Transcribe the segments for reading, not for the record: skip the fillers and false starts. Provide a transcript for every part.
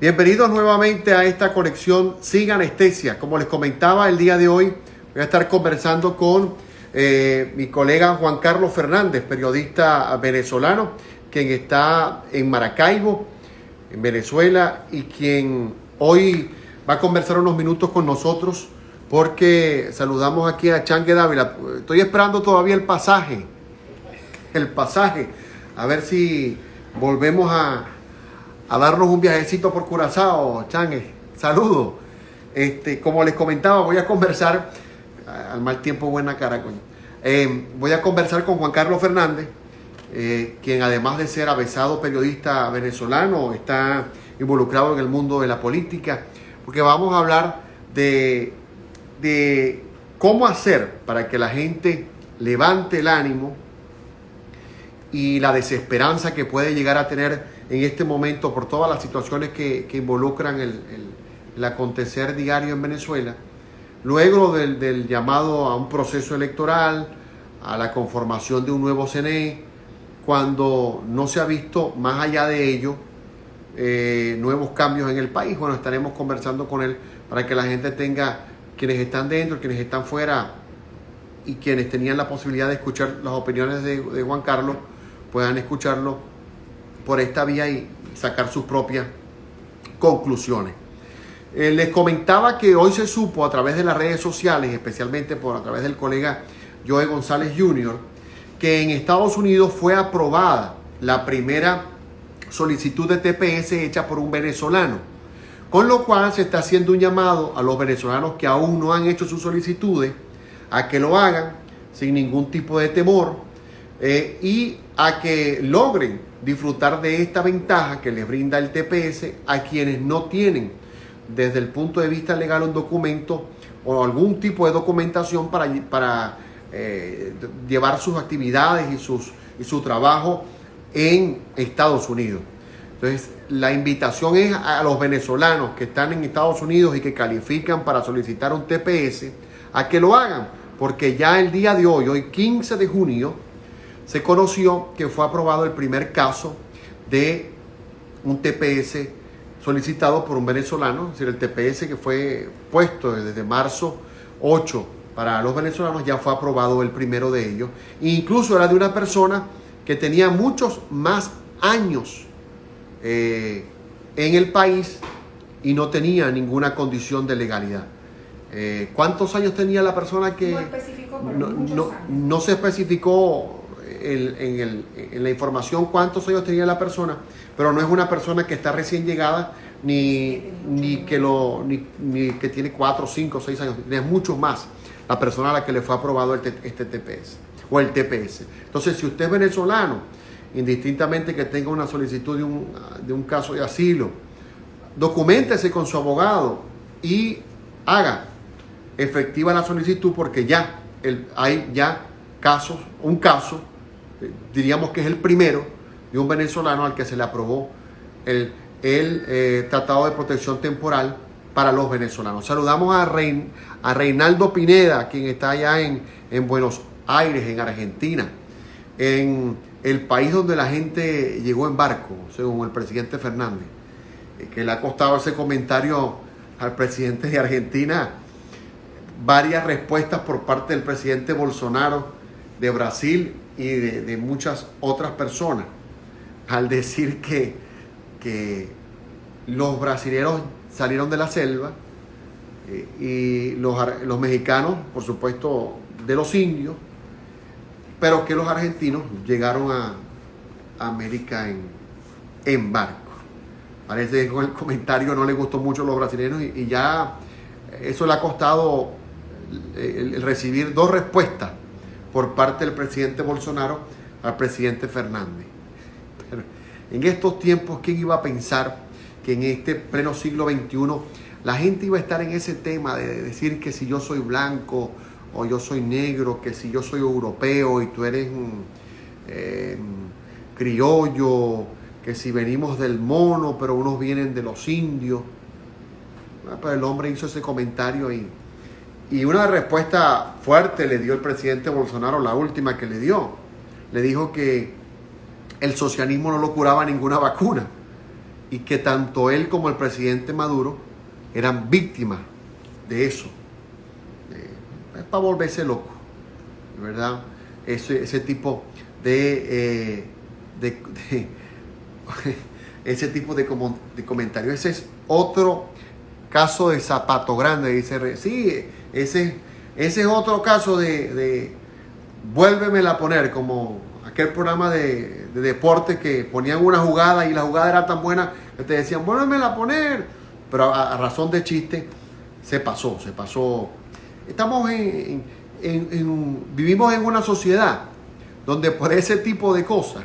Bienvenidos nuevamente a esta conexión Sin Anestesia. Como les comentaba, el día de hoy voy a estar conversando con mi colega Juan Carlos Fernández, periodista venezolano, quien está en Maracaibo, en Venezuela, y quien hoy va a conversar unos minutos con nosotros porque saludamos aquí a Changue Dávila. Estoy esperando todavía el pasaje, a ver si volvemos a darnos un viajecito por Curazao. Changue, saludos. Como les comentaba, voy a conversar, al mal tiempo buena cara, coño. Voy a conversar con Juan Carlos Fernández, quien además de ser avesado periodista venezolano, está involucrado en el mundo de la política, porque vamos a hablar de cómo hacer para que la gente levante el ánimo y la desesperanza que puede llegar a tener en este momento por todas las situaciones que involucran el acontecer diario en Venezuela, luego del llamado a un proceso electoral, a la conformación de un nuevo CNE, cuando no se ha visto más allá de ello nuevos cambios en el país. Bueno, estaremos conversando con él para que la gente tenga, quienes están dentro, quienes están fuera y quienes tenían la posibilidad de escuchar las opiniones de Juan Carlos, puedan escucharlo por esta vía y sacar sus propias conclusiones. Les comentaba que hoy se supo a través de las redes sociales, especialmente a través del colega Joe González Jr., que en Estados Unidos fue aprobada la primera solicitud de TPS hecha por un venezolano, con lo cual se está haciendo un llamado a los venezolanos que aún no han hecho sus solicitudes a que lo hagan sin ningún tipo de temor y a que logren disfrutar de esta ventaja que les brinda el TPS a quienes no tienen desde el punto de vista legal un documento o algún tipo de documentación para llevar sus actividades y su trabajo en Estados Unidos. Entonces, la invitación es a los venezolanos que están en Estados Unidos y que califican para solicitar un TPS a que lo hagan, porque ya el día de hoy 15 de junio, se conoció que fue aprobado el primer caso de un TPS solicitado por un venezolano. Es decir, el TPS que fue puesto desde marzo 8 para los venezolanos ya fue aprobado el primero de ellos. E incluso era de una persona que tenía muchos más años en el país y no tenía ninguna condición de legalidad. ¿Cuántos años tenía la persona que...? No especificó, pero no se especificó en la información cuántos años tenía la persona, pero no es una persona que está recién llegada ni que tiene 4, 5, 6 años, es mucho más la persona a la que le fue aprobado este TPS o el TPS. Entonces, si usted es venezolano, indistintamente que tenga una solicitud de un caso de asilo, documéntese con su abogado y haga efectiva la solicitud, porque ya hay ya un caso, diríamos que es el primero de un venezolano al que se le aprobó el Tratado de Protección Temporal para los venezolanos. Saludamos a Reinaldo Pineda, quien está allá en Buenos Aires, en Argentina, en el país donde la gente llegó en barco, según el presidente Fernández, que le ha costado ese comentario al presidente de Argentina varias respuestas por parte del presidente Bolsonaro de Brasil y de muchas otras personas, al decir que los brasileños salieron de la selva y los mexicanos, por supuesto, de los indios, pero que los argentinos llegaron a América en barco. Parece que con el comentario no les gustó mucho a los brasileños y ya eso le ha costado el recibir 2 respuestas por parte del presidente Bolsonaro al presidente Fernández. Pero en estos tiempos, ¿quién iba a pensar que en este pleno siglo XXI la gente iba a estar en ese tema de decir que si yo soy blanco o yo soy negro, que si yo soy europeo y tú eres criollo, que si venimos del mono pero unos vienen de los indios? Pero el hombre hizo ese comentario y una respuesta fuerte le dio el presidente Bolsonaro, la última que le dio. Le dijo que el socialismo no lo curaba ninguna vacuna y que tanto él como el presidente Maduro eran víctimas de eso. Es para volverse loco, ¿verdad? Ese tipo ese tipo de comentarios. Ese es otro caso de zapato grande, dice. Sí, ese es otro caso de vuélvemela a poner, como aquel programa de deporte que ponían una jugada y la jugada era tan buena que te decían, vuélvemela a poner. Pero a razón de chiste, se pasó. Estamos vivimos en una sociedad donde por ese tipo de cosas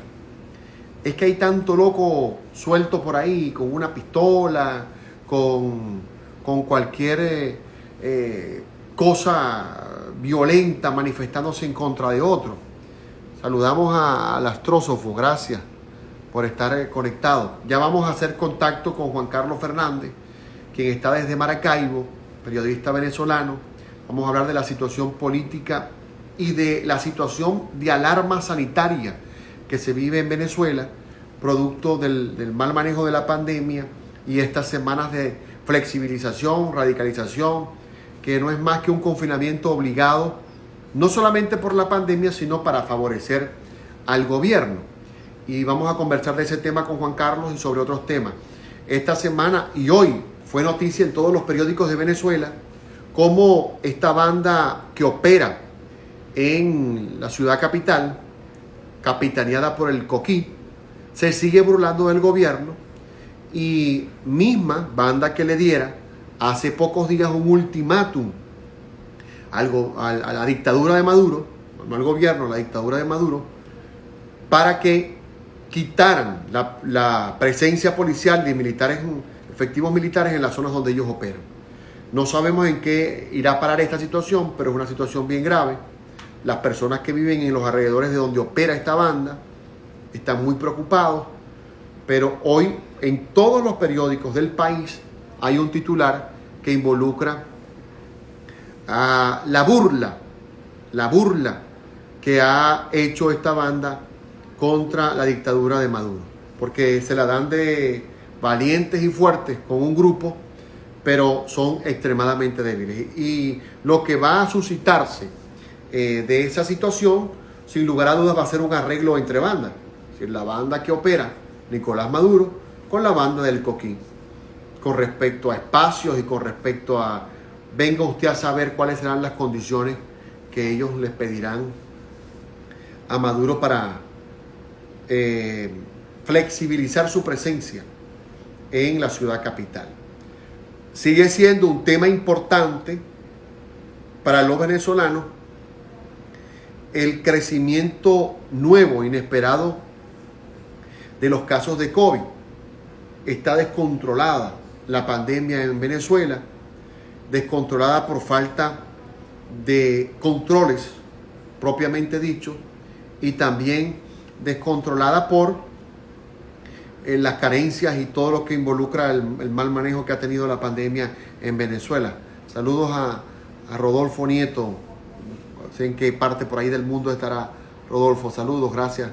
es que hay tanto loco suelto por ahí con una pistola, con cualquier cosa violenta manifestándose en contra de otro. Saludamos al astrósofo, gracias por estar conectado. Ya vamos a hacer contacto con Juan Carlos Fernández, quien está desde Maracaibo, periodista venezolano. Vamos a hablar de la situación política y de la situación de alarma sanitaria que se vive en Venezuela, producto del mal manejo de la pandemia y estas semanas de flexibilización, radicalización, que no es más que un confinamiento obligado, no solamente por la pandemia, sino para favorecer al gobierno. Y vamos a conversar de ese tema con Juan Carlos y sobre otros temas. Esta semana y hoy fue noticia en todos los periódicos de Venezuela cómo esta banda que opera en la ciudad capital, capitaneada por el Coquí, se sigue burlando del gobierno, y misma banda que le diera hace pocos días un ultimátum a la dictadura de Maduro, no al gobierno, a la dictadura de Maduro, para que quitaran la presencia policial de militares, efectivos militares en las zonas donde ellos operan. No sabemos en qué irá a parar esta situación, pero es una situación bien grave. Las personas que viven en los alrededores de donde opera esta banda están muy preocupados, pero hoy en todos los periódicos del país hay un titular que involucra a la burla que ha hecho esta banda contra la dictadura de Maduro, porque se la dan de valientes y fuertes con un grupo, pero son extremadamente débiles. Y lo que va a suscitarse de esa situación, sin lugar a dudas, va a ser un arreglo entre bandas. Es decir, la banda que opera Nicolás Maduro con la banda del Coquín, con respecto a espacios y con respecto a, venga usted a saber cuáles serán las condiciones que ellos les pedirán a Maduro para flexibilizar su presencia en la ciudad capital. Sigue siendo un tema importante para los venezolanos el crecimiento nuevo, inesperado de los casos de COVID. Está descontrolada la pandemia en Venezuela, descontrolada por falta de controles propiamente dicho, y también descontrolada por las carencias y todo lo que involucra el mal manejo que ha tenido la pandemia en Venezuela. Saludos a Rodolfo Nieto. No sé en qué parte por ahí del mundo estará Rodolfo. Saludos, gracias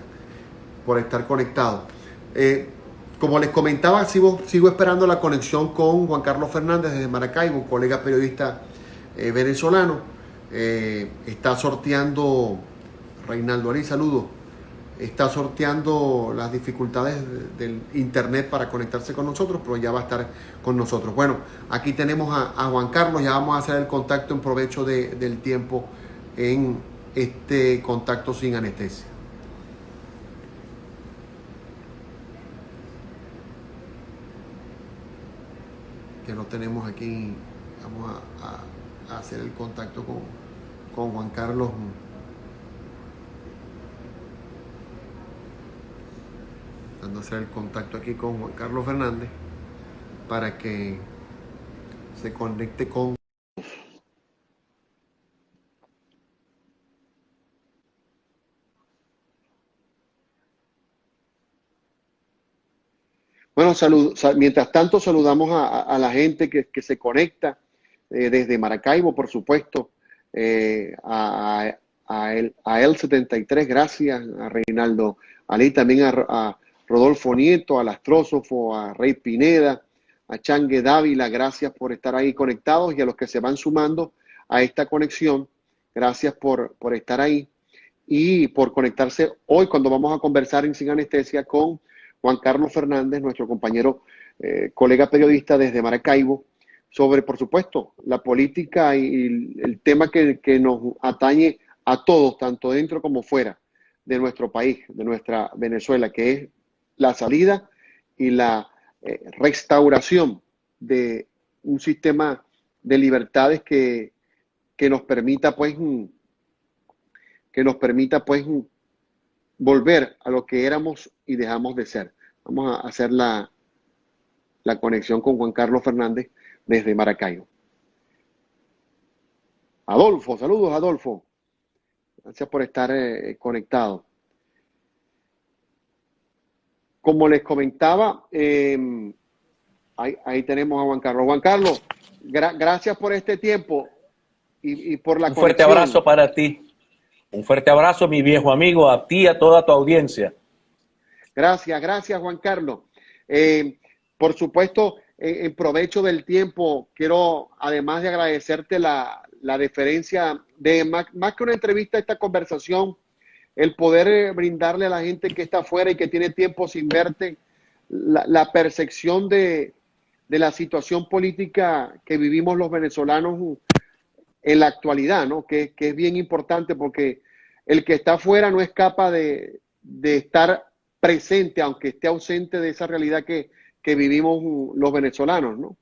por estar conectado. Como les comentaba, sigo esperando la conexión con Juan Carlos Fernández desde Maracaibo, un colega periodista venezolano. Está sorteando, Reinaldo Ali, saludos. Está sorteando las dificultades del internet para conectarse con nosotros, pero ya va a estar con nosotros. Bueno, aquí tenemos a Juan Carlos, ya vamos a hacer el contacto en provecho del tiempo en este contacto sin anestesia. Que no tenemos aquí, vamos a hacer el contacto con Juan Carlos. Dando a hacer el contacto aquí con Juan Carlos Fernández para que se conecte con... Bueno, mientras tanto saludamos a la gente que se conecta desde Maracaibo, por supuesto, a El 73, gracias, a Reinaldo Ali, también a Rodolfo Nieto, al Astrósofo, a Rey Pineda, a Changue Dávila, gracias por estar ahí conectados, y a los que se van sumando a esta conexión, gracias por estar ahí y por conectarse hoy cuando vamos a conversar en Sin Anestesia con Juan Carlos Fernández, nuestro compañero, colega periodista desde Maracaibo, sobre, por supuesto, la política y el tema que nos atañe a todos, tanto dentro como fuera de nuestro país, de nuestra Venezuela, que es la salida y la restauración de un sistema de libertades que nos permita pues volver a lo que éramos y dejamos de ser. Vamos a hacer la conexión con Juan Carlos Fernández desde Maracaibo. Adolfo, saludos Adolfo. Gracias por estar conectado. Como les comentaba, ahí tenemos a Juan Carlos. Juan Carlos, gracias por este tiempo y por la conexión. Un fuerte abrazo para ti. Un fuerte abrazo, mi viejo amigo, a ti y a toda tu audiencia. Gracias Juan Carlos. Por supuesto, en provecho del tiempo, quiero, además de agradecerte la deferencia de más que una entrevista, esta conversación, el poder brindarle a la gente que está afuera y que tiene tiempo sin verte, la percepción de la situación política que vivimos los venezolanos en la actualidad, ¿no? Que es bien importante, porque el que está afuera no es capaz de estar presente, aunque esté ausente de esa realidad que vivimos los venezolanos, ¿no?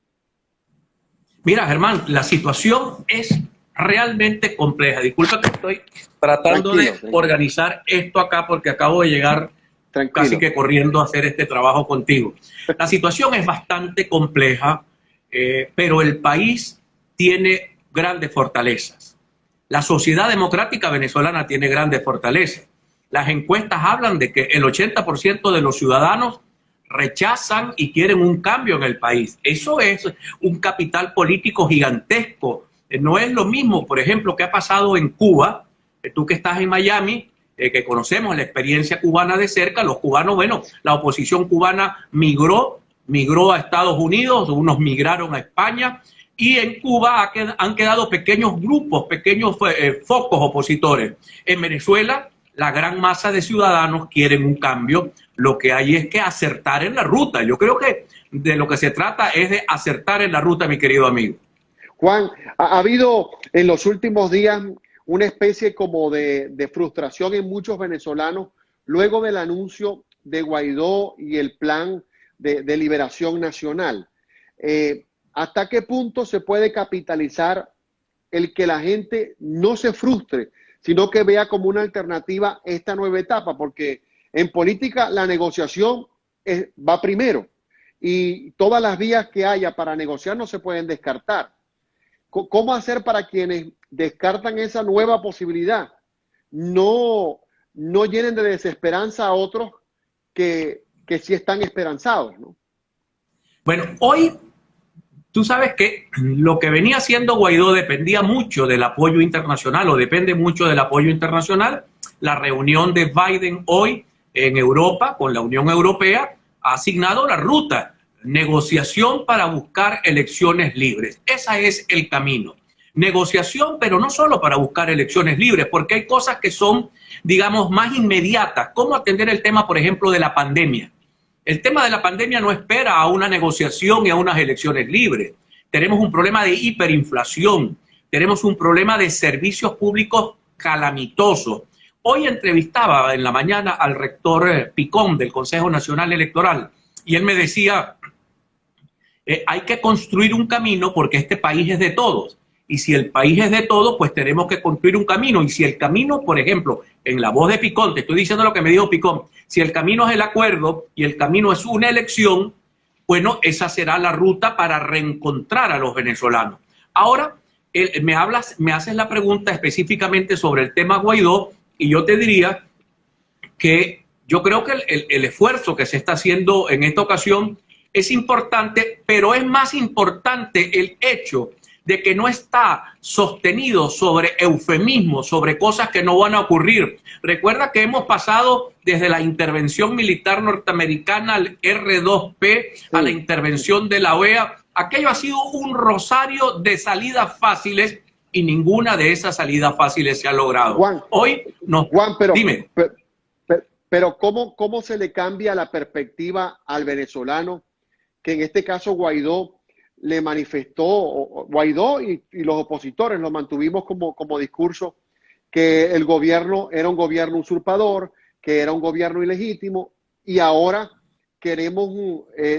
Mira, Germán, la situación es realmente compleja. Disculpa que estoy tratando de organizar esto acá porque acabo de llegar casi que corriendo a hacer este trabajo contigo. La situación es bastante compleja, pero el país tiene grandes fortalezas. La sociedad democrática venezolana tiene grandes fortalezas. Las encuestas hablan de que el 80% de los ciudadanos rechazan y quieren un cambio en el país. Eso es un capital político gigantesco. No es lo mismo, por ejemplo, que ha pasado en Cuba. Tú que estás en Miami, que conocemos la experiencia cubana de cerca, los cubanos, bueno, la oposición cubana migró a Estados Unidos, unos migraron a España, y en Cuba han quedado pequeños grupos, pequeños focos opositores. En Venezuela, la gran masa de ciudadanos quieren un cambio. Lo que hay es que acertar en la ruta. Yo creo que de lo que se trata es de acertar en la ruta, mi querido amigo. Juan, ha habido en los últimos días una especie como de frustración en muchos venezolanos luego del anuncio de Guaidó y el plan de liberación nacional. ¿Hasta qué punto se puede capitalizar el que la gente no se frustre, sino que vea como una alternativa esta nueva etapa? Porque en política la negociación va primero y todas las vías que haya para negociar no se pueden descartar. ¿Cómo hacer para quienes descartan esa nueva posibilidad no llenen de desesperanza a otros que sí están esperanzados, ¿no? Bueno, hoy tú sabes que lo que venía haciendo Guaidó dependía mucho del apoyo internacional, o depende mucho del apoyo internacional. La reunión de Biden hoy en Europa con la Unión Europea ha asignado la ruta. Negociación para buscar elecciones libres. Ese es el camino. Negociación, pero no solo para buscar elecciones libres, porque hay cosas que son, digamos, más inmediatas. ¿Cómo atender el tema, por ejemplo, de la pandemia? El tema de la pandemia no espera a una negociación y a unas elecciones libres. Tenemos un problema de hiperinflación. Tenemos un problema de servicios públicos calamitosos. Hoy entrevistaba en la mañana al rector Picón del Consejo Nacional Electoral y él me decía, hay que construir un camino porque este país es de todos. Y si el país es de todos, pues tenemos que construir un camino. Y si el camino, por ejemplo, en la voz de Picón, te estoy diciendo lo que me dijo Picón, si el camino es el acuerdo y el camino es una elección, bueno, esa será la ruta para reencontrar a los venezolanos. Ahora, me haces la pregunta específicamente sobre el tema Guaidó y yo te diría que yo creo que el esfuerzo que se está haciendo en esta ocasión es importante, pero es más importante el hecho de que no está sostenido sobre eufemismos, sobre cosas que no van a ocurrir. Recuerda que hemos pasado desde la intervención militar norteamericana al R2P, a la intervención de la OEA. Aquello ha sido un rosario de salidas fáciles y ninguna de esas salidas fáciles se ha logrado. Juan, Hoy no. Juan, pero, dime. pero ¿cómo se le cambia la perspectiva al venezolano que en este caso Guaidó le manifestó, Guaidó y los opositores lo mantuvimos como discurso, que el gobierno era un gobierno usurpador, que era un gobierno ilegítimo, y ahora queremos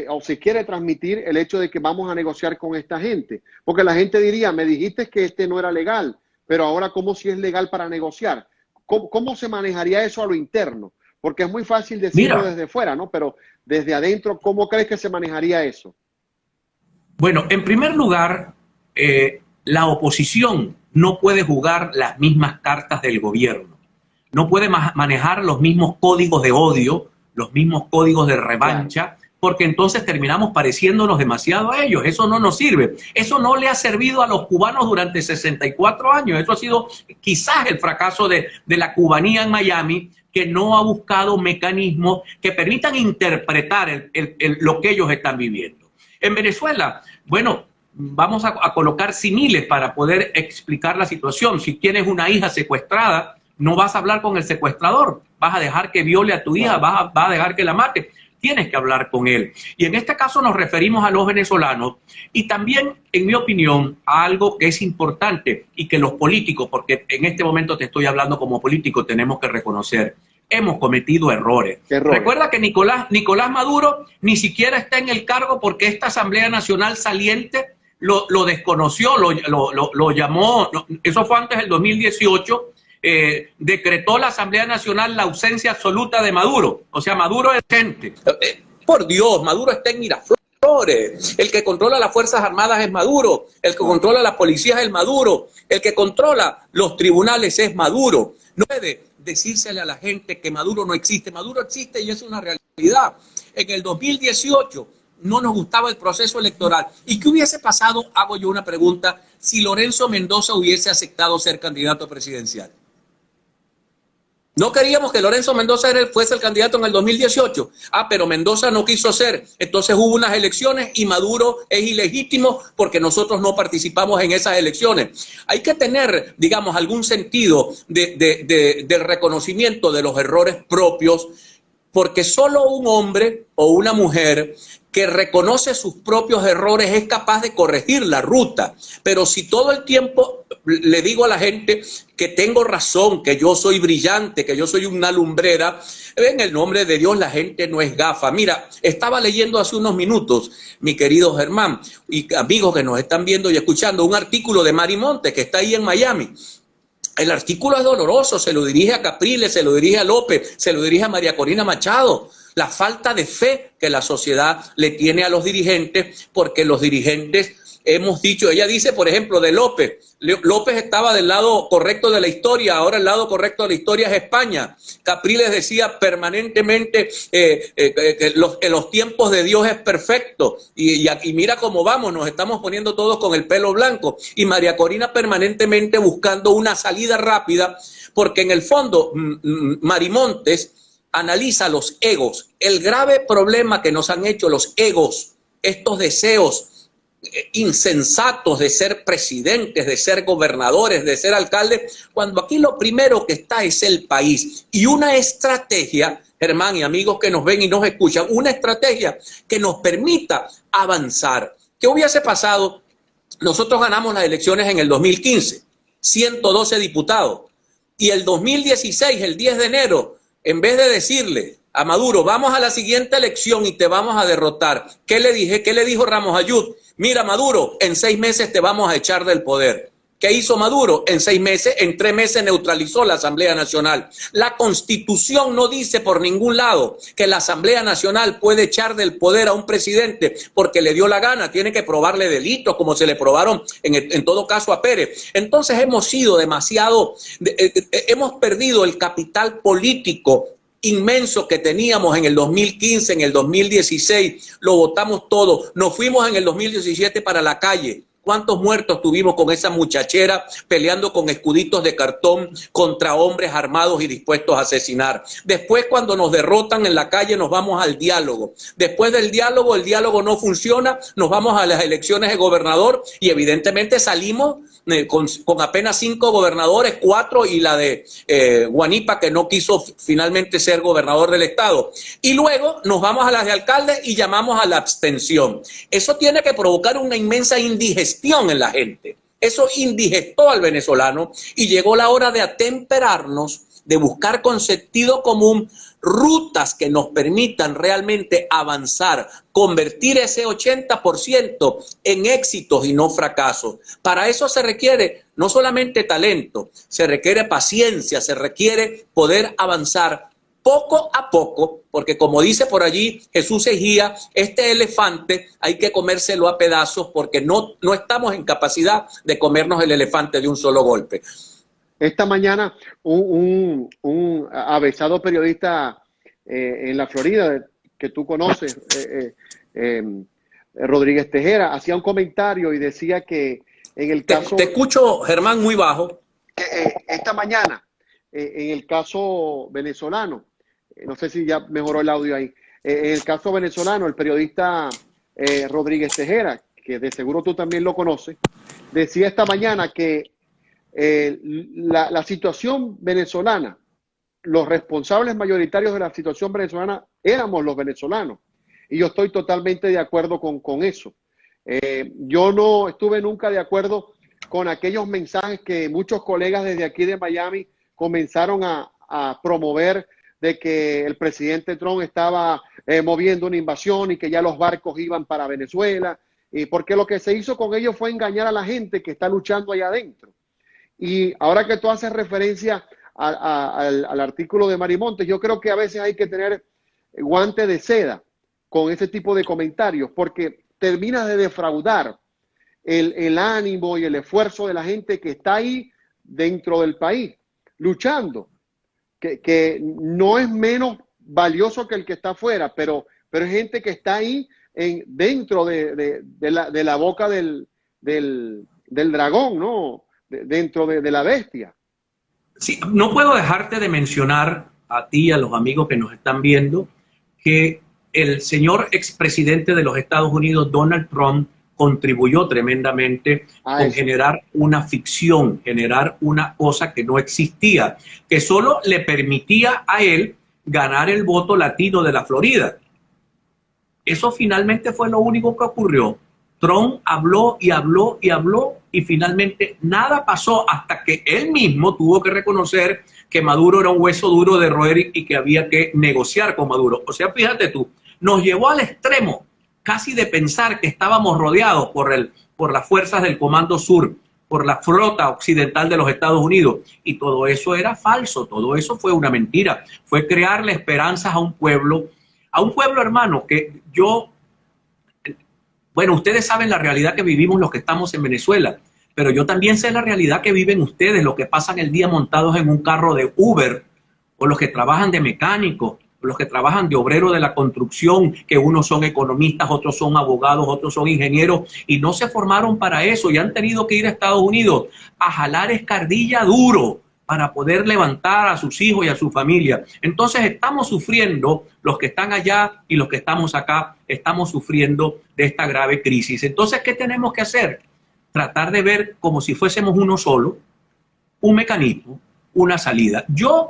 o se quiere transmitir el hecho de que vamos a negociar con esta gente? Porque la gente diría, me dijiste que este no era legal, pero ahora ¿cómo si es legal para negociar? ¿Cómo se manejaría eso a lo interno? Porque es muy fácil decirlo desde fuera, ¿no? Pero desde adentro, ¿cómo crees que se manejaría eso? Bueno, en primer lugar, la oposición no puede jugar las mismas cartas del gobierno. No puede manejar los mismos códigos de odio, los mismos códigos de revancha, porque entonces terminamos pareciéndonos demasiado a ellos. Eso no nos sirve. Eso no le ha servido a los cubanos durante 64 años. Eso ha sido quizás el fracaso de la cubanía en Miami, que no ha buscado mecanismos que permitan interpretar lo que ellos están viviendo. En Venezuela, bueno, vamos a colocar símiles para poder explicar la situación. Si tienes una hija secuestrada, no vas a hablar con el secuestrador, vas a dejar que viole a tu hija, vas a dejar que la mate. Tienes que hablar con él. Y en este caso nos referimos a los venezolanos y también, en mi opinión, a algo que es importante y que los políticos, porque en este momento te estoy hablando como político, tenemos que reconocer. Hemos cometido errores. Recuerda que Nicolás Maduro ni siquiera está en el cargo porque esta Asamblea Nacional saliente lo desconoció, lo llamó, eso fue antes del 2018, decretó la Asamblea Nacional la ausencia absoluta de Maduro. O sea, Maduro es gente. Por Dios, Maduro está en Miraflores. El que controla las Fuerzas Armadas es Maduro. El que controla las policías es Maduro. El que controla los tribunales es Maduro. No puede decírsele a la gente que Maduro no existe. Maduro existe y es una realidad. En el 2018 no nos gustaba el proceso electoral. ¿Y qué hubiese pasado, hago yo una pregunta, si Lorenzo Mendoza hubiese aceptado ser candidato presidencial? No queríamos que Lorenzo Mendoza fuese el candidato en el 2018. Pero Mendoza no quiso ser. Entonces hubo unas elecciones y Maduro es ilegítimo porque nosotros no participamos en esas elecciones. Hay que tener, digamos, algún sentido del reconocimiento de los errores propios, porque solo un hombre o una mujer que reconoce sus propios errores es capaz de corregir la ruta. Pero si todo el tiempo le digo a la gente que tengo razón, que yo soy brillante, que yo soy una lumbrera, en el nombre de Dios la gente no es gafa. Mira, estaba leyendo hace unos minutos, mi querido Germán, y amigos que nos están viendo y escuchando, un artículo de Mari Montes, que está ahí en Miami. El artículo es doloroso, se lo dirige a Capriles, se lo dirige a López, se lo dirige a María Corina Machado. La falta de fe que la sociedad le tiene a los dirigentes, porque los dirigentes, hemos dicho, ella dice, por ejemplo, de López. López estaba del lado correcto de la historia, ahora el lado correcto de la historia es España. Capriles decía permanentemente que los tiempos de Dios es perfecto. Y mira cómo vamos, nos estamos poniendo todos con el pelo blanco. Y María Corina permanentemente buscando una salida rápida, porque en el fondo Marimontes analiza los egos, el grave problema que nos han hecho los egos, estos deseos insensatos de ser presidentes, de ser gobernadores, de ser alcaldes, cuando aquí lo primero que está es el país. Y una estrategia, Germán y amigos que nos ven y nos escuchan, una estrategia que nos permita avanzar. ¿Qué hubiese pasado? Nosotros ganamos las elecciones en el 2015, 112 diputados, y el 2016, el 10 de enero, en vez de decirle a Maduro, vamos a la siguiente elección y te vamos a derrotar, ¿qué le dije? ¿Qué le dijo Ramos Ayud? Mira, Maduro, en 6 meses te vamos a echar del poder. ¿Qué hizo Maduro? En 6 meses, en 3 meses neutralizó la Asamblea Nacional. La Constitución no dice por ningún lado que la Asamblea Nacional puede echar del poder a un presidente porque le dio la gana. Tiene que probarle delitos como se le probaron en todo caso a Pérez. Entonces hemos sido demasiado, hemos perdido el capital político inmenso que teníamos en el 2015, en el 2016, lo votamos todo. Nos fuimos en el 2017 para la calle. ¿Cuántos muertos tuvimos con esa muchachera peleando con escuditos de cartón contra hombres armados y dispuestos a asesinar? Después, cuando nos derrotan en la calle, nos vamos al diálogo. Después del diálogo, el diálogo no funciona, nos vamos a las elecciones de gobernador y evidentemente salimos con apenas 5 gobernadores, 4 y la de Guanipa, que no quiso finalmente ser gobernador del estado. Y luego nos vamos a las de alcalde y llamamos a la abstención. Eso tiene que provocar una inmensa indigestión en la gente. Eso indigestó al venezolano y llegó la hora de atemperarnos, de buscar con sentido común rutas que nos permitan realmente avanzar, convertir ese 80% en éxitos y no fracasos. Para eso se requiere no solamente talento, se requiere paciencia, se requiere poder avanzar poco a poco, porque como dice por allí Jesús Ejía, este elefante hay que comérselo a pedazos porque no estamos en capacidad de comernos el elefante de un solo golpe. Esta mañana un avesado periodista en la Florida, que tú conoces, Rodríguez Tejera, hacía un comentario y decía que en el caso... Te escucho, Germán, muy bajo. Esta mañana, en el caso venezolano, no sé si ya mejoró el audio ahí, en el caso venezolano, el periodista Rodríguez Tejera, que de seguro tú también lo conoces, decía esta mañana que la situación venezolana, los responsables mayoritarios de la situación venezolana éramos los venezolanos. Y yo estoy totalmente de acuerdo con eso. Yo no estuve nunca de acuerdo con aquellos mensajes que muchos colegas desde aquí de Miami comenzaron a promover de que el presidente Trump estaba moviendo una invasión y que ya los barcos iban para Venezuela, porque lo que se hizo con ellos fue engañar a la gente que está luchando allá adentro. Y ahora que tú haces referencia al artículo de Marimontes, yo creo que a veces hay que tener guante de seda con ese tipo de comentarios, porque terminas de defraudar el ánimo y el esfuerzo de la gente que está ahí dentro del país, luchando, que no es menos valioso que el que está afuera, pero es gente que está ahí dentro de la boca del dragón, ¿no? Dentro de la bestia. Sí, no puedo dejarte de mencionar a ti y a los amigos que nos están viendo que el señor expresidente de los Estados Unidos, Donald Trump, contribuyó tremendamente con generar una ficción, generar una cosa que no existía, que solo le permitía a él ganar el voto latino de la Florida. Eso finalmente fue lo único que ocurrió. Trump habló y habló y habló y finalmente nada pasó hasta que él mismo tuvo que reconocer que Maduro era un hueso duro de roer y que había que negociar con Maduro. O sea, fíjate tú, nos llevó al extremo casi de pensar que estábamos rodeados por las fuerzas del Comando Sur, por la flota occidental de los Estados Unidos. Y todo eso era falso, todo eso fue una mentira. Fue crearle esperanzas a un pueblo, hermano, que yo... Bueno, ustedes saben la realidad que vivimos los que estamos en Venezuela, pero yo también sé la realidad que viven ustedes, los que pasan el día montados en un carro de Uber, o los que trabajan de mecánicos, o los que trabajan de obrero de la construcción, que unos son economistas, otros son abogados, otros son ingenieros, y no se formaron para eso, y han tenido que ir a Estados Unidos a jalar escardilla duro para poder levantar a sus hijos y a su familia. Entonces estamos sufriendo, los que están allá y los que estamos acá, estamos sufriendo de esta grave crisis. Entonces, ¿qué tenemos que hacer? Tratar de ver como si fuésemos uno solo, un mecanismo, una salida.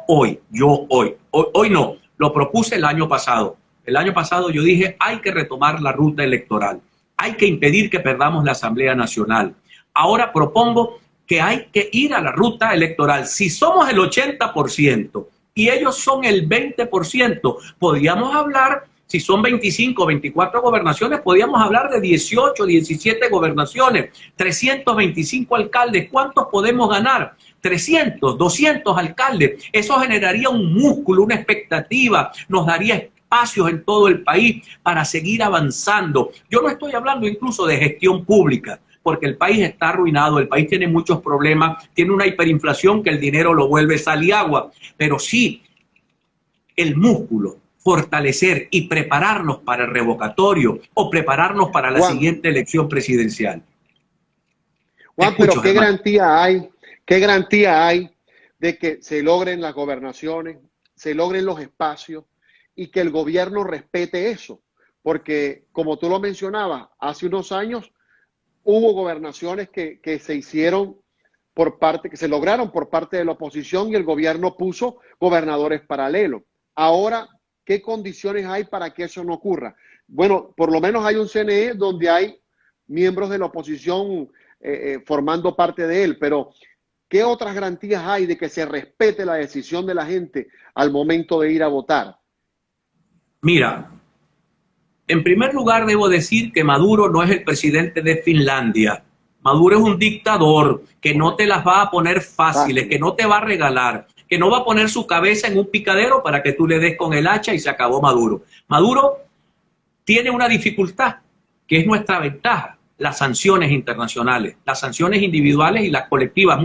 Hoy no, lo propuse el año pasado. El año pasado yo dije, hay que retomar la ruta electoral, hay que impedir que perdamos la Asamblea Nacional. Ahora propongo que hay que ir a la ruta electoral. Si somos el 80% y ellos son el 20%, podríamos hablar, si son 25 o 24 gobernaciones, podríamos hablar de 18, 17 gobernaciones, 325 alcaldes. ¿Cuántos podemos ganar? 300, 200 alcaldes. Eso generaría un músculo, una expectativa, nos daría espacios en todo el país para seguir avanzando. Yo no estoy hablando incluso de gestión pública, porque el país está arruinado, el país tiene muchos problemas, tiene una hiperinflación que el dinero lo vuelve sal y agua, pero sí el músculo, fortalecer y prepararnos para el revocatorio o prepararnos para la siguiente elección presidencial. Juan, pero qué garantía hay de que se logren las gobernaciones, se logren los espacios y que el gobierno respete eso? Porque, como tú lo mencionabas, hace unos años hubo gobernaciones que se hicieron que se lograron por parte de la oposición y el gobierno puso gobernadores paralelos. Ahora, ¿qué condiciones hay para que eso no ocurra? Bueno, por lo menos hay un CNE donde hay miembros de la oposición formando parte de él, pero ¿qué otras garantías hay de que se respete la decisión de la gente al momento de ir a votar? Mira, en primer lugar debo decir que Maduro no es el presidente de Finlandia. Maduro es un dictador que no te las va a poner fáciles, que no te va a regalar, que no va a poner su cabeza en un picadero para que tú le des con el hacha y se acabó Maduro. Maduro tiene una dificultad, que es nuestra ventaja: las sanciones internacionales, las sanciones individuales y las colectivas.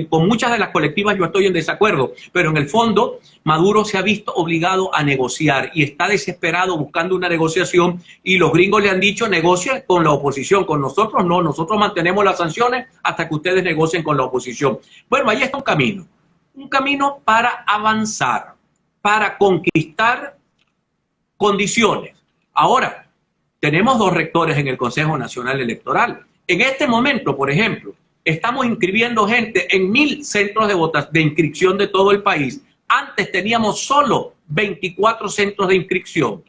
Con muchas de las colectivas yo estoy en desacuerdo, pero en el fondo Maduro se ha visto obligado a negociar y está desesperado buscando una negociación, y los gringos le han dicho: negocien con la oposición, con nosotros no, nosotros mantenemos las sanciones hasta que ustedes negocien con la oposición. Bueno, ahí está un camino para avanzar, para conquistar condiciones. Ahora, tenemos 2 rectores en el Consejo Nacional Electoral. En este momento, por ejemplo, estamos inscribiendo gente en 1000 centros de inscripción de todo el país. Antes teníamos solo 24 centros de inscripción.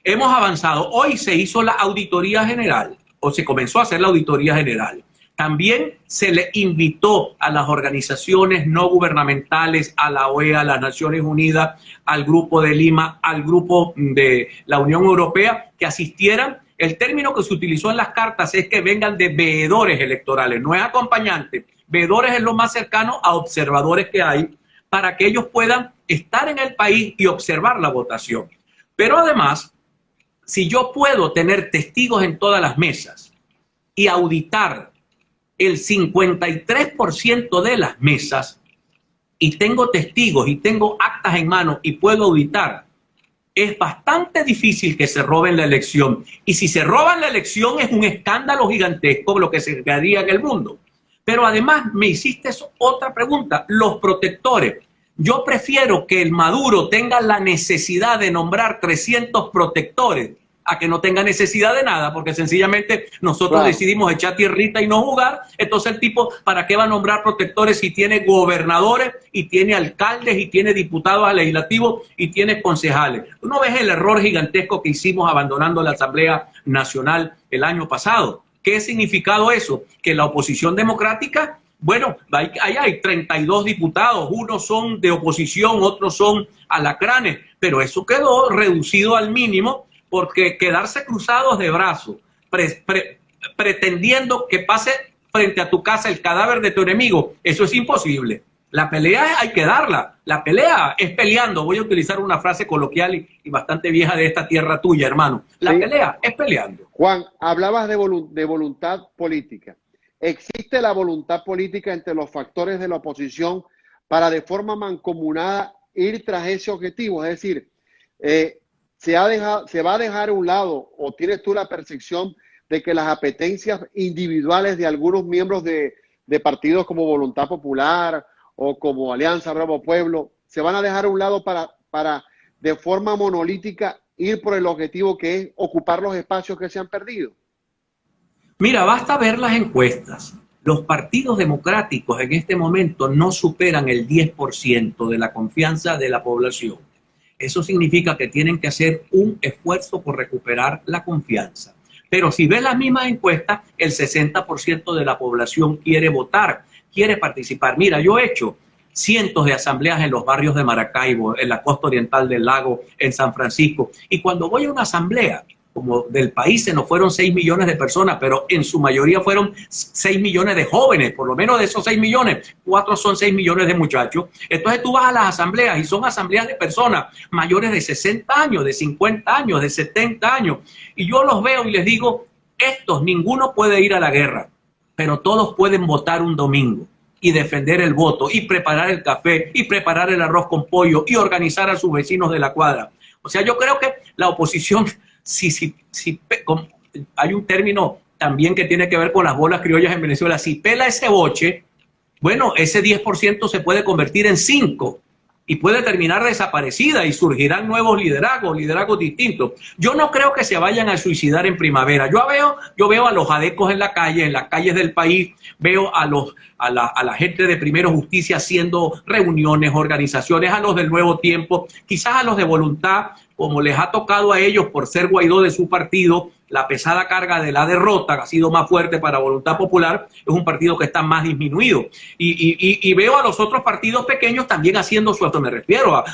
Hemos avanzado. Hoy se hizo la auditoría general, o se comenzó a hacer la auditoría general. También se le invitó a las organizaciones no gubernamentales, a la OEA, a las Naciones Unidas, al Grupo de Lima, al Grupo de la Unión Europea, que asistieran. El término que se utilizó en las cartas es que vengan de veedores electorales, no es acompañante. Veedores es lo más cercano a observadores que hay, para que ellos puedan estar en el país y observar la votación. Pero además, si yo puedo tener testigos en todas las mesas y auditar el 53% de las mesas, y tengo testigos y tengo actas en mano y puedo auditar, es bastante difícil que se roben la elección. Y si se roban la elección es un escándalo gigantesco lo que se haría en el mundo. Pero además me hiciste otra pregunta: los protectores. Yo prefiero que el Maduro tenga la necesidad de nombrar 300 protectores a que no tenga necesidad de nada, porque sencillamente nosotros decidimos echar tierrita y no jugar. Entonces el tipo, ¿para qué va a nombrar protectores si tiene gobernadores y tiene alcaldes y tiene diputados legislativos y tiene concejales? ¿Tú no ves el error gigantesco que hicimos abandonando la Asamblea Nacional el año pasado? ¿Qué ha significado eso? Que la oposición democrática, bueno, ahí hay 32 diputados, unos son de oposición, otros son alacranes, pero eso quedó reducido al mínimo, porque quedarse cruzados de brazos, pretendiendo que pase frente a tu casa el cadáver de tu enemigo, eso es imposible. La pelea hay que darla, la pelea es peleando. Voy a utilizar una frase coloquial y bastante vieja de esta tierra tuya, hermano. La pelea es peleando. Juan, hablabas de voluntad política. ¿Existe la voluntad política entre los factores de la oposición para de forma mancomunada ir tras ese objetivo? Es decir, se va a dejar a un lado, o tienes tú la percepción de que las apetencias individuales de algunos miembros de partidos como Voluntad Popular o como Alianza Bravo Pueblo se van a dejar a un lado para de forma monolítica ir por el objetivo que es ocupar los espacios que se han perdido? Mira, basta ver las encuestas. Los partidos democráticos en este momento no superan el 10% de la confianza de la población. Eso significa que tienen que hacer un esfuerzo por recuperar la confianza. Pero si ves las mismas encuestas, el 60% de la población quiere votar, quiere participar. Mira, yo he hecho cientos de asambleas en los barrios de Maracaibo, en la costa oriental del lago, en San Francisco. Y cuando voy a una asamblea, como del país se nos fueron 6 millones de personas, pero en su mayoría fueron 6 millones de jóvenes, por lo menos de esos 6 millones, 4 son 6 millones de muchachos. Entonces tú vas a las asambleas y son asambleas de personas mayores de 60 años, de 50 años, de 70 años. Y yo los veo y les digo, estos, ninguno puede ir a la guerra, pero todos pueden votar un domingo y defender el voto y preparar el café y preparar el arroz con pollo y organizar a sus vecinos de la cuadra. O sea, yo creo que la oposición... Si hay un término también que tiene que ver con las bolas criollas en Venezuela. Si pela ese boche, bueno, ese 10% se puede convertir en 5% y puede terminar desaparecida y surgirán nuevos liderazgos distintos. Yo no creo que se vayan a suicidar en primavera. Yo veo a los adecos en las calles del país, veo a la gente de Primero Justicia haciendo reuniones, organizaciones, a los del Nuevo Tiempo, quizás a los de Voluntad, como les ha tocado a ellos por ser Guaidó de su partido, la pesada carga de la derrota ha sido más fuerte para Voluntad Popular, es un partido que está más disminuido. Y veo a los otros partidos pequeños también haciendo su, esto me refiero a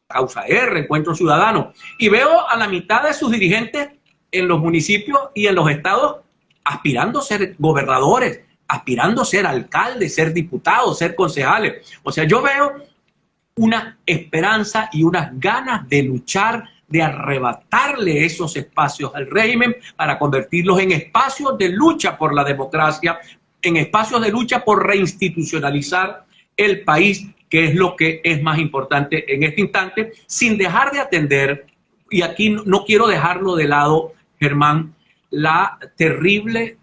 Causa R, Encuentro Ciudadano, y veo a la mitad de sus dirigentes en los municipios y en los estados aspirando a ser gobernadores, aspirando a ser alcaldes, ser diputados, ser concejales. O sea, yo veo una esperanza y unas ganas de luchar, de arrebatarle esos espacios al régimen para convertirlos en espacios de lucha por la democracia, en espacios de lucha por reinstitucionalizar el país, que es lo que es más importante en este instante, sin dejar de atender, y aquí no quiero dejarlo de lado, Germán, la terrible,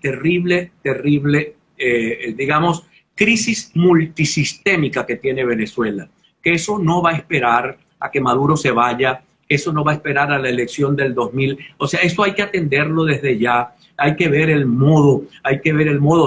digamos, crisis multisistémica que tiene Venezuela, que eso no va a esperar a que Maduro se vaya, eso no va a esperar a la elección del 2000, o sea, eso hay que atenderlo desde ya, hay que ver el modo,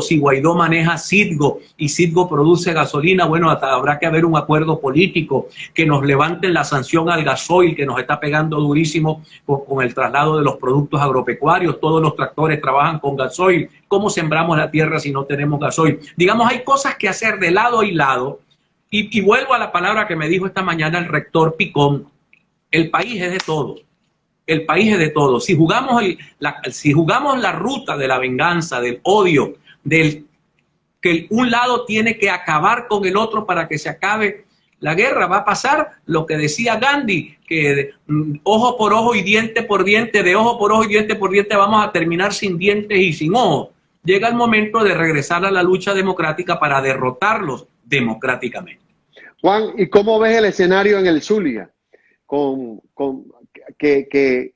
si Guaidó maneja Citgo y Citgo produce gasolina, bueno, habrá que haber un acuerdo político, que nos levanten la sanción al gasoil, que nos está pegando durísimo con el traslado de los productos agropecuarios, todos los tractores trabajan con gasoil, ¿cómo sembramos la tierra si no tenemos gasoil? Digamos, hay cosas que hacer de lado y lado, y vuelvo a la palabra que me dijo esta mañana el rector Picón, el país es de todos. El país es de todos. Si jugamos la ruta de la venganza, del odio, del que un lado tiene que acabar con el otro para que se acabe la guerra, va a pasar lo que decía Gandhi, que ojo por ojo y diente por diente, de ojo por ojo y diente por diente vamos a terminar sin dientes y sin ojos. Llega el momento de regresar a la lucha democrática para derrotarlos democráticamente. Juan, ¿y cómo ves el escenario en el Zulia?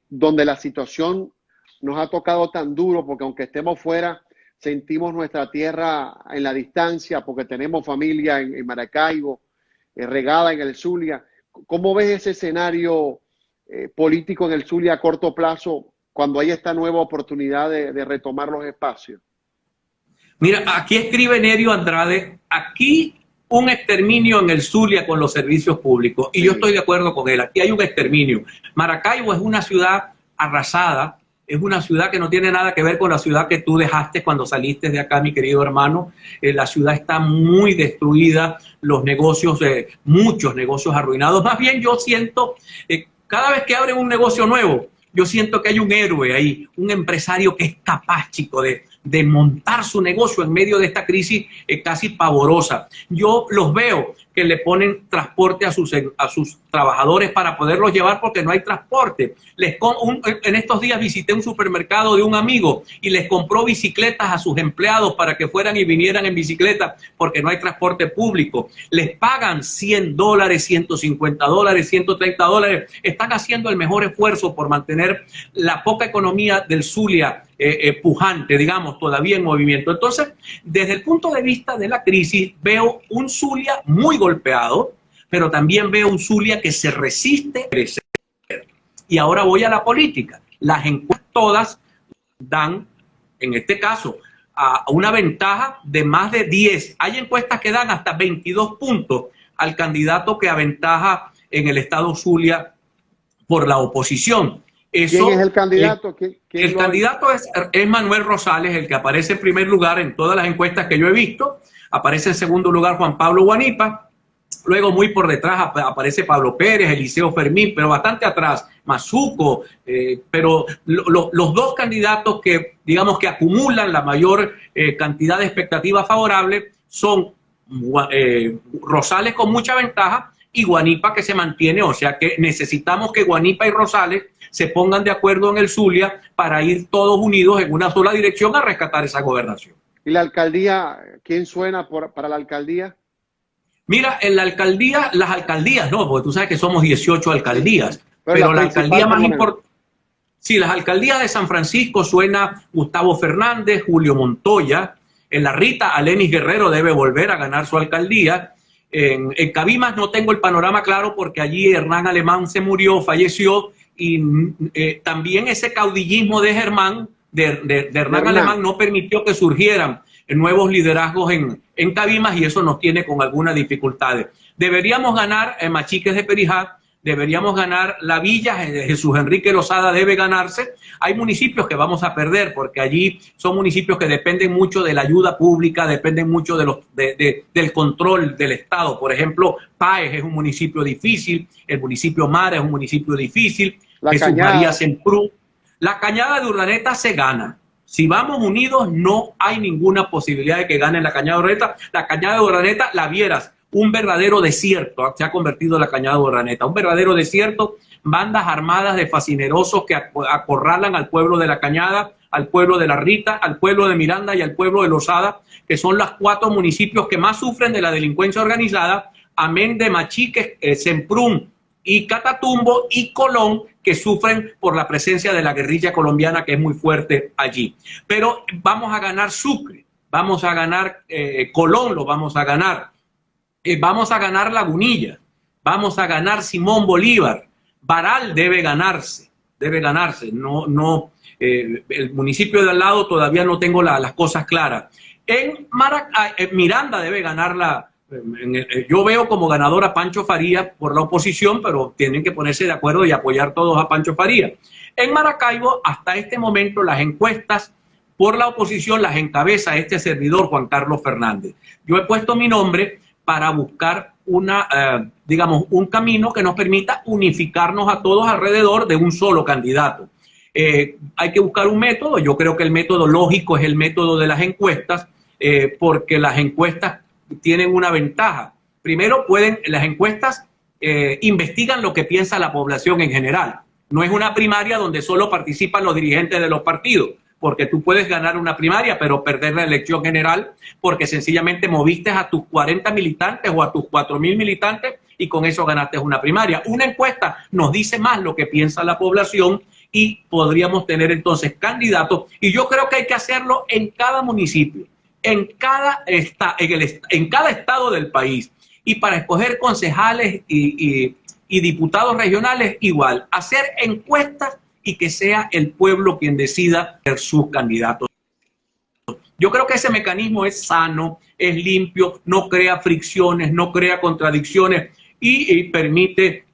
Donde la situación nos ha tocado tan duro, porque aunque estemos fuera, sentimos nuestra tierra en la distancia, porque tenemos familia en Maracaibo, regada en el Zulia. ¿Cómo ves ese escenario político en el Zulia a corto plazo cuando hay esta nueva oportunidad de retomar los espacios? Mira, aquí escribe Nerio Andrade, aquí un exterminio en el Zulia con los servicios públicos. Y yo estoy de acuerdo con él. Aquí hay un exterminio. Maracaibo es una ciudad arrasada, es una ciudad que no tiene nada que ver con la ciudad que tú dejaste cuando saliste de acá, mi querido hermano. La ciudad está muy destruida, los negocios, muchos negocios arruinados. Más bien yo siento, cada vez que abren un negocio nuevo, yo siento que hay un héroe ahí, un empresario que es capaz, chico, de montar su negocio en medio de esta crisis casi pavorosa. Yo los veo que le ponen transporte a sus trabajadores para poderlos llevar porque no hay transporte. En estos días visité un supermercado de un amigo y les compró bicicletas a sus empleados para que fueran y vinieran en bicicleta porque no hay transporte público. Les pagan $100, $150, $130. Están haciendo el mejor esfuerzo por mantener la poca economía del Zulia pujante, digamos, todavía en movimiento. Entonces, desde el punto de vista de la crisis, veo un Zulia muy golpeado, pero también veo un Zulia que se resiste a crecer. Y ahora voy a la política. Las encuestas todas dan, en este caso, a una ventaja de más de 10. Hay encuestas que dan hasta 22 puntos al candidato que aventaja en el estado Zulia por la oposición. Eso, ¿quién es el candidato? El candidato es Manuel Rosales, el que aparece en primer lugar en todas las encuestas que yo he visto. Aparece en segundo lugar Juan Pablo Guanipa. Luego muy por detrás aparece Pablo Pérez, Eliseo Fermín, pero bastante atrás, Mazuco. Pero los dos candidatos que, digamos, que acumulan la mayor cantidad de expectativas favorables son Rosales con mucha ventaja y Guanipa que se mantiene. O sea que necesitamos que Guanipa y Rosales se pongan de acuerdo en el Zulia para ir todos unidos en una sola dirección a rescatar esa gobernación. ¿Y la alcaldía? ¿Quién suena para la alcaldía? Mira, en la alcaldía, las alcaldías no, porque tú sabes que somos 18 alcaldías, pero la alcaldía más importante, Sí, las alcaldías de San Francisco suena Gustavo Fernández, Julio Montoya. En La Rita, Alenis Guerrero debe volver a ganar su alcaldía. En Cabimas no tengo el panorama claro porque allí Hernán Alemán se murió, falleció, y también ese caudillismo de Germán, de Hernán Alemán, no permitió que surgieran nuevos liderazgos en Cabimas, y eso nos tiene con algunas dificultades. Deberíamos ganar Machiques de Perijá, deberíamos ganar La Villa, Jesús Enrique Lozada debe ganarse. Hay municipios que vamos a perder porque allí son municipios que dependen mucho de la ayuda pública, dependen mucho del control del Estado. Por ejemplo, Páez es un municipio difícil, el municipio Mara es un municipio difícil, Jesús María Semprún. La Cañada de Urdaneta se gana. Si vamos unidos, no hay ninguna posibilidad de que gane la Cañada de Urdaneta. La Cañada de Urdaneta, la vieras, un verdadero desierto, se ha convertido la Cañada de Urdaneta, un verdadero desierto, bandas armadas de fascinerosos que acorralan al pueblo de la Cañada, al pueblo de La Rita, al pueblo de Miranda y al pueblo de Lozada, que son los 4 municipios que más sufren de la delincuencia organizada, amén de Machiques, Semprún y Catatumbo y Colón, que sufren por la presencia de la guerrilla colombiana, que es muy fuerte allí. Pero vamos a ganar Sucre, vamos a ganar Colón, lo vamos a ganar. Vamos a ganar Lagunilla, vamos a ganar Simón Bolívar, Baral debe ganarse, el municipio de al lado todavía no tengo las cosas claras. Miranda debe ganar yo veo como ganador a Pancho Farías por la oposición, pero tienen que ponerse de acuerdo y apoyar todos a Pancho Farías. En Maracaibo, hasta este momento, las encuestas por la oposición las encabeza este servidor, Juan Carlos Fernández. Yo he puesto mi nombre para buscar un camino que nos permita unificarnos a todos alrededor de un solo candidato. Hay que buscar un método. Yo creo que el método lógico es el método de las encuestas, porque las encuestas tienen una ventaja. Primero, las encuestas investigan lo que piensa la población en general. No es una primaria donde solo participan los dirigentes de los partidos, porque tú puedes ganar una primaria, pero perder la elección general, porque sencillamente moviste a tus 40 militantes o a tus 4.000 militantes y con eso ganaste una primaria. Una encuesta nos dice más lo que piensa la población y podríamos tener entonces candidatos, y yo creo que hay que hacerlo en cada municipio, en cada estado del país, y para escoger concejales y diputados regionales igual, hacer encuestas y que sea el pueblo quien decida sus candidatos. Yo creo que ese mecanismo es sano, es limpio, no crea fricciones, no crea contradicciones y permite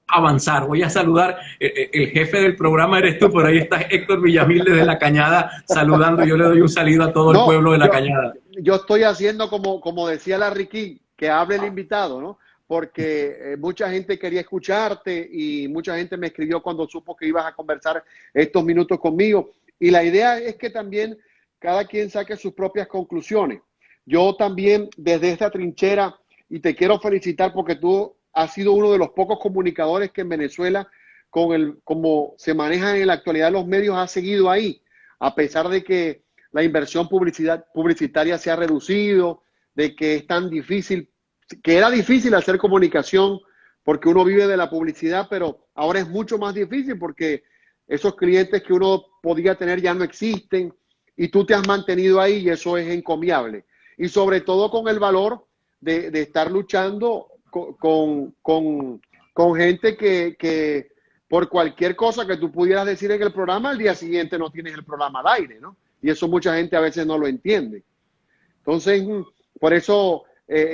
avanzar. Voy a saludar, el jefe del programa eres tú, por ahí está Héctor Villamil desde La Cañada saludando. Yo le doy un saludo a todo el pueblo de La Cañada. Yo estoy haciendo como decía Larry King, que hable el invitado, ¿no? Porque mucha gente quería escucharte y mucha gente me escribió cuando supo que ibas a conversar estos minutos conmigo. Y la idea es que también cada quien saque sus propias conclusiones. Yo también desde esta trinchera, y te quiero felicitar porque tú has sido uno de los pocos comunicadores que en Venezuela, como se manejan en la actualidad los medios, has seguido ahí, a pesar de que la inversión publicitaria se ha reducido, de que es tan difícil, que era difícil hacer comunicación porque uno vive de la publicidad, pero ahora es mucho más difícil porque esos clientes que uno podía tener ya no existen y tú te has mantenido ahí y eso es encomiable. Y sobre todo con el valor de estar luchando con gente que por cualquier cosa que tú pudieras decir en el programa, al día siguiente no tienes el programa al aire, ¿no? Y eso mucha gente a veces no lo entiende. Entonces, por eso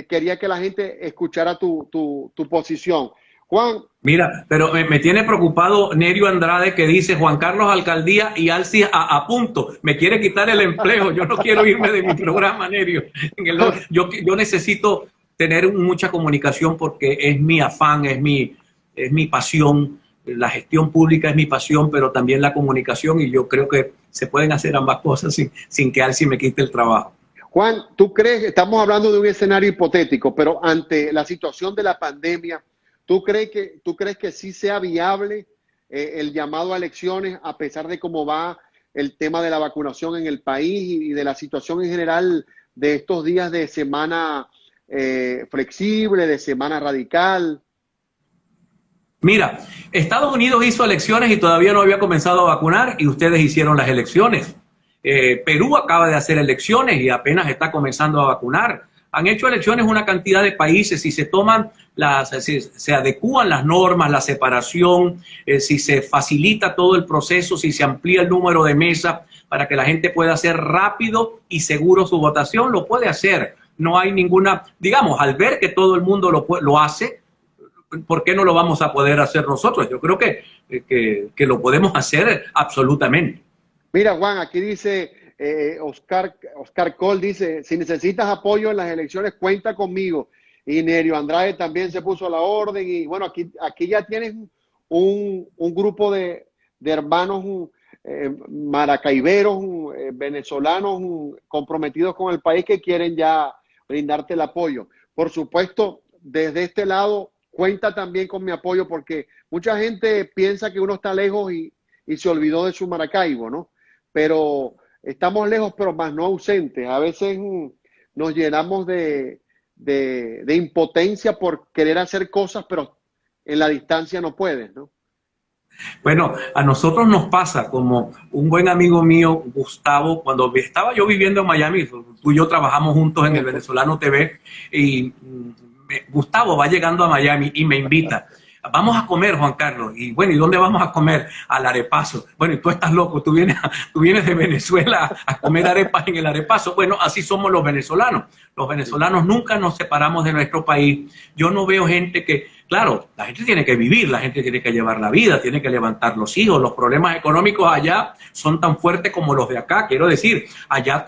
quería que la gente escuchara tu posición. Juan. Mira, pero me tiene preocupado Nerio Andrade, que dice Juan Carlos Alcaldía y Alci a punto. Me quiere quitar el empleo. Yo no quiero irme de mi programa, Nerio. Yo necesito tener mucha comunicación porque es mi afán, es mi pasión. La gestión pública es mi pasión, pero también la comunicación, y yo creo que se pueden hacer ambas cosas sin que Alci me quite el trabajo. Juan, ¿tú crees, estamos hablando de un escenario hipotético, pero ante la situación de la pandemia, ¿tú crees que sí sea viable el llamado a elecciones a pesar de cómo va el tema de la vacunación en el país y de la situación en general de estos días de semana flexible, de semana radical? Mira, Estados Unidos hizo elecciones y todavía no había comenzado a vacunar y ustedes hicieron las elecciones. Perú acaba de hacer elecciones y apenas está comenzando a vacunar. Han hecho elecciones una cantidad de países y se toman se adecúan las normas, la separación, si se facilita todo el proceso, si se amplía el número de mesas para que la gente pueda hacer rápido y seguro su votación, lo puede hacer. No hay ninguna, digamos, al ver que todo el mundo lo hace, ¿por qué no lo vamos a poder hacer nosotros? Yo creo que lo podemos hacer absolutamente. Mira, Juan, aquí dice Oscar Cole, dice, si necesitas apoyo en las elecciones, cuenta conmigo. Y Nerio Andrade también se puso a la orden. Y bueno, aquí ya tienes un grupo de hermanos maracaiberos, venezolanos comprometidos con el país que quieren ya brindarte el apoyo. Por supuesto, desde este lado, cuenta también con mi apoyo porque mucha gente piensa que uno está lejos y se olvidó de su Maracaibo, ¿no? Pero estamos lejos, pero más no ausentes. A veces nos llenamos de impotencia por querer hacer cosas, pero en la distancia no puedes, ¿no? Bueno, a nosotros nos pasa como un buen amigo mío, Gustavo, cuando estaba yo viviendo en Miami, tú y yo trabajamos juntos en el Venezolano TV, y Gustavo va llegando a Miami y me invita. Vamos a comer, Juan Carlos. Y bueno, ¿y dónde vamos a comer? Al Arepaso. Bueno, y tú estás loco, tú vienes de Venezuela a comer arepas en el Arepaso. Bueno, así somos los venezolanos. Los venezolanos nunca nos separamos de nuestro país. Yo no veo gente claro, la gente tiene que vivir, la gente tiene que llevar la vida, tiene que levantar los hijos. Los problemas económicos allá son tan fuertes como los de acá. Quiero decir, allá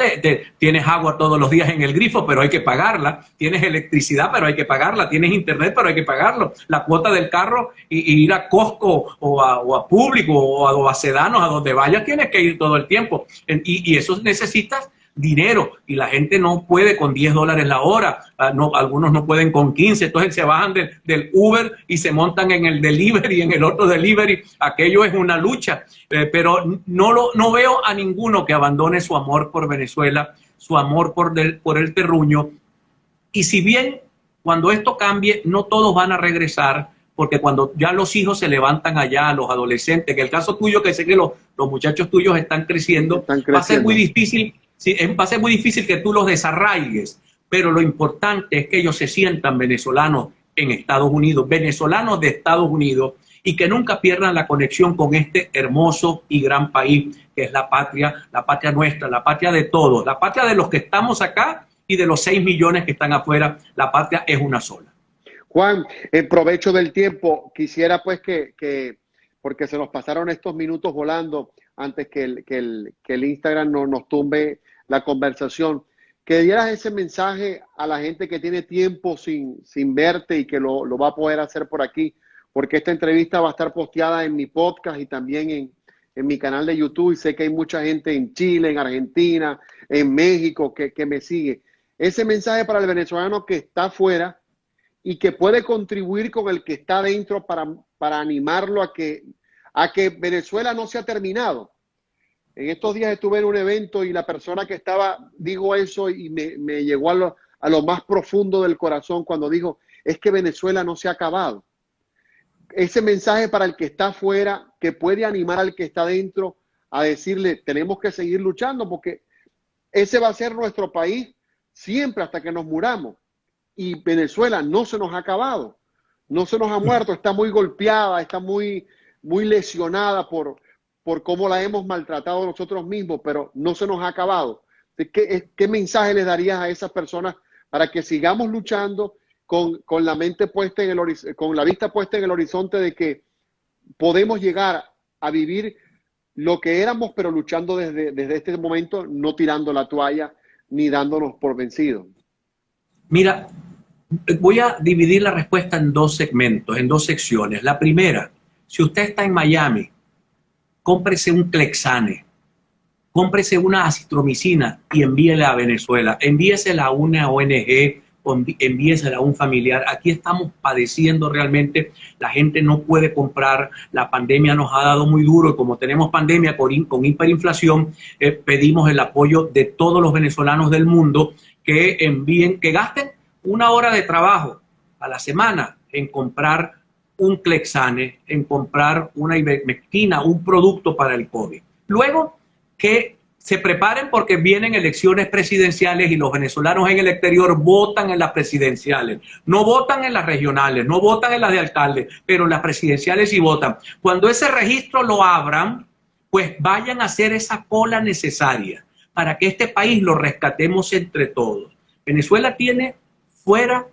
tienes agua todos los días en el grifo, pero hay que pagarla. Tienes electricidad, pero hay que pagarla. Tienes internet, pero hay que pagarlo. La cuota del carro y ir a Costco o a Público o a Sedanos, a donde vayas, tienes que ir todo el tiempo. Y eso necesitas dinero y la gente no puede con $10 la hora, algunos no pueden con 15, entonces se bajan del Uber y se montan en el delivery, en el otro delivery. Aquello es una lucha, pero no veo a ninguno que abandone su amor por Venezuela, su amor por el terruño. Y si bien cuando esto cambie, no todos van a regresar, porque cuando ya los hijos se levantan allá, los adolescentes, en el caso tuyo, que sé que los muchachos tuyos están creciendo, va a ser muy difícil. Sí, va a ser muy difícil que tú los desarraigues, pero lo importante es que ellos se sientan venezolanos en Estados Unidos, venezolanos de Estados Unidos, y que nunca pierdan la conexión con este hermoso y gran país que es la patria nuestra, la patria de todos, la patria de los que estamos acá y de los 6 millones que están afuera. La patria es una sola. Juan, en provecho del tiempo, quisiera pues porque se nos pasaron estos minutos volando antes que el Instagram nos tumbe la conversación, que dieras ese mensaje a la gente que tiene tiempo sin verte y que lo va a poder hacer por aquí, porque esta entrevista va a estar posteada en mi podcast y también en mi canal de YouTube, y sé que hay mucha gente en Chile, en Argentina, en México que me sigue. Ese mensaje para el venezolano que está afuera y que puede contribuir con el que está dentro para animarlo a que Venezuela no se ha terminado. En estos días estuve en un evento y la persona que estaba dijo eso y me llegó a lo más profundo del corazón cuando dijo, es que Venezuela no se ha acabado. Ese mensaje para el que está afuera, que puede animar al que está dentro a decirle, tenemos que seguir luchando porque ese va a ser nuestro país siempre hasta que nos muramos. Y Venezuela no se nos ha acabado, no se nos ha muerto, está muy golpeada, está muy lesionada por cómo la hemos maltratado nosotros mismos, pero no se nos ha acabado. ¿Qué mensaje les darías a esas personas para que sigamos luchando con la mente puesta en con la vista puesta en el horizonte de que podemos llegar a vivir lo que éramos, pero luchando desde este momento, no tirando la toalla ni dándonos por vencidos? Mira, voy a dividir la respuesta en 2 segmentos, en 2 secciones. La primera, si usted está en Miami, cómprese un Clexane, cómprese una acitromicina y envíela a Venezuela, envíesela a una ONG, envíesela a un familiar. Aquí estamos padeciendo realmente, la gente no puede comprar, la pandemia nos ha dado muy duro y como tenemos pandemia con hiperinflación, pedimos el apoyo de todos los venezolanos del mundo que gasten 1 hora de trabajo a la semana en comprar un Clexane, en comprar una ivermectina, un producto para el COVID. Luego que se preparen porque vienen elecciones presidenciales y los venezolanos en el exterior votan en las presidenciales. No votan en las regionales, no votan en las de alcalde, pero en las presidenciales sí votan. Cuando ese registro lo abran, pues vayan a hacer esa cola necesaria para que este país lo rescatemos entre todos. Venezuela tiene fuera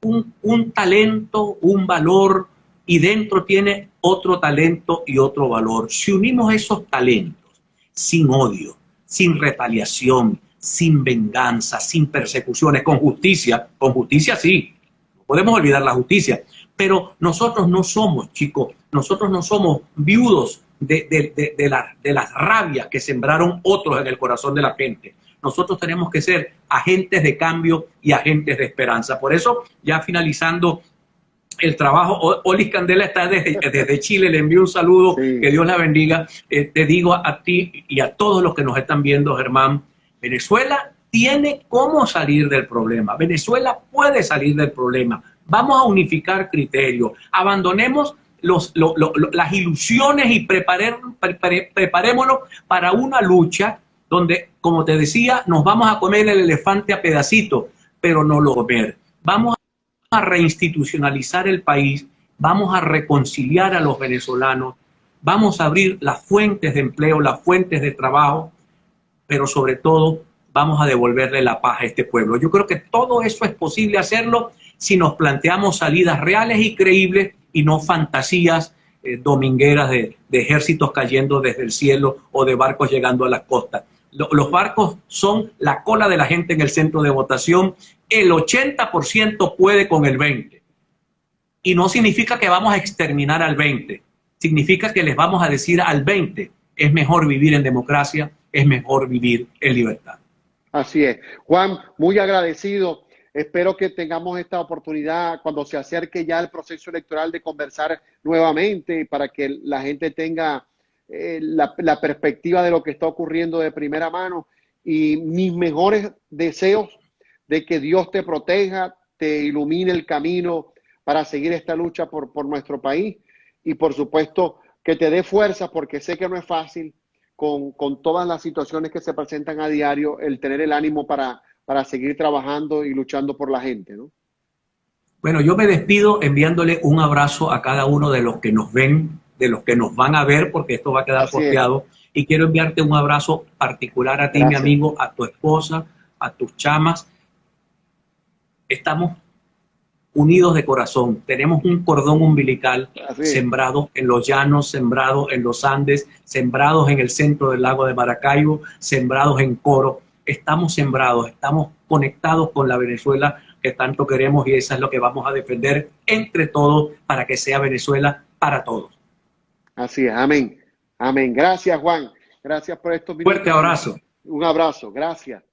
un talento, un valor, y dentro tiene otro talento y otro valor. Si unimos esos talentos sin odio, sin retaliación, sin venganza, sin persecuciones, con justicia sí, no podemos olvidar la justicia, pero nosotros no somos, chicos, nosotros no somos viudos de las rabias que sembraron otros en el corazón de la gente. Nosotros tenemos que ser agentes de cambio y agentes de esperanza. Por eso, ya finalizando el trabajo, Olis Candela está desde Chile, le envío un saludo, Sí. que Dios la bendiga. Te digo a ti y a todos los que nos están viendo, Germán, Venezuela tiene cómo salir del problema. Venezuela puede salir del problema. Vamos a unificar criterios, abandonemos las ilusiones y preparémonos para una lucha donde, como te decía, nos vamos a comer el elefante a pedacitos, pero no lo comer. Vamos a reinstitucionalizar el país, vamos a reconciliar a los venezolanos, vamos a abrir las fuentes de empleo, las fuentes de trabajo, pero sobre todo vamos a devolverle la paz a este pueblo. Yo creo que todo eso es posible hacerlo si nos planteamos salidas reales y creíbles y no fantasías domingueras de ejércitos cayendo desde el cielo o de barcos llegando a las costas. Los barcos son la cola de la gente en el centro de votación. El 80% puede con el 20%. Y no significa que vamos a exterminar al 20%. Significa que les vamos a decir al 20%, es mejor vivir en democracia, es mejor vivir en libertad. Así es. Juan, muy agradecido. Espero que tengamos esta oportunidad cuando se acerque ya el proceso electoral de conversar nuevamente para que la gente tenga la perspectiva de lo que está ocurriendo de primera mano, y mis mejores deseos de que Dios te proteja, te ilumine el camino para seguir esta lucha por nuestro país, y por supuesto que te dé fuerza, porque sé que no es fácil con todas las situaciones que se presentan a diario, el tener el ánimo para seguir trabajando y luchando por la gente, ¿no? Bueno, yo me despido enviándole un abrazo a cada uno de los que nos ven, de los que nos van a ver, porque esto va a quedar posteado. Y quiero enviarte un abrazo particular a ti, Gracias. mi amigo, a tu esposa, a tus chamas. Estamos unidos de corazón. Tenemos un cordón umbilical sembrado en los llanos, sembrado en los Andes, sembrados en el centro del lago de Maracaibo, sembrados en Coro. Estamos sembrados, estamos conectados con la Venezuela que tanto queremos, y eso es lo que vamos a defender entre todos para que sea Venezuela para todos. Así es, amén. Amén. Gracias, Juan. Gracias por estos minutos. Fuerte abrazo. Un abrazo, gracias.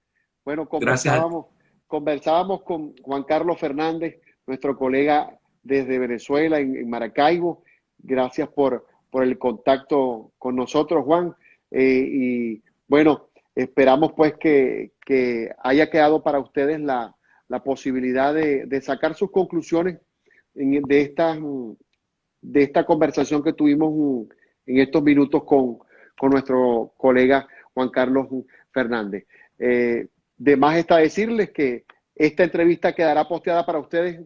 Bueno, conversábamos con Juan Carlos Fernández, nuestro colega desde Venezuela, en Maracaibo. Gracias por el contacto con nosotros, Juan. Y bueno, esperamos pues que haya quedado para ustedes la posibilidad de sacar sus conclusiones de esta conversación que tuvimos en estos minutos con nuestro colega Juan Carlos Fernández. De más está decirles que esta entrevista quedará posteada para ustedes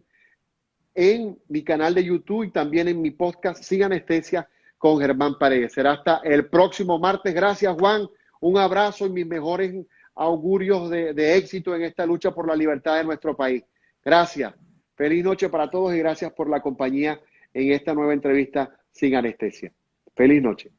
en mi canal de YouTube y también en mi podcast Sin Anestesia con Germán Paredes. Será hasta el próximo martes. Gracias, Juan. Un abrazo y mis mejores augurios de éxito en esta lucha por la libertad de nuestro país. Gracias. Feliz noche para todos y gracias por la compañía en esta nueva entrevista Sin Anestesia. Feliz noche.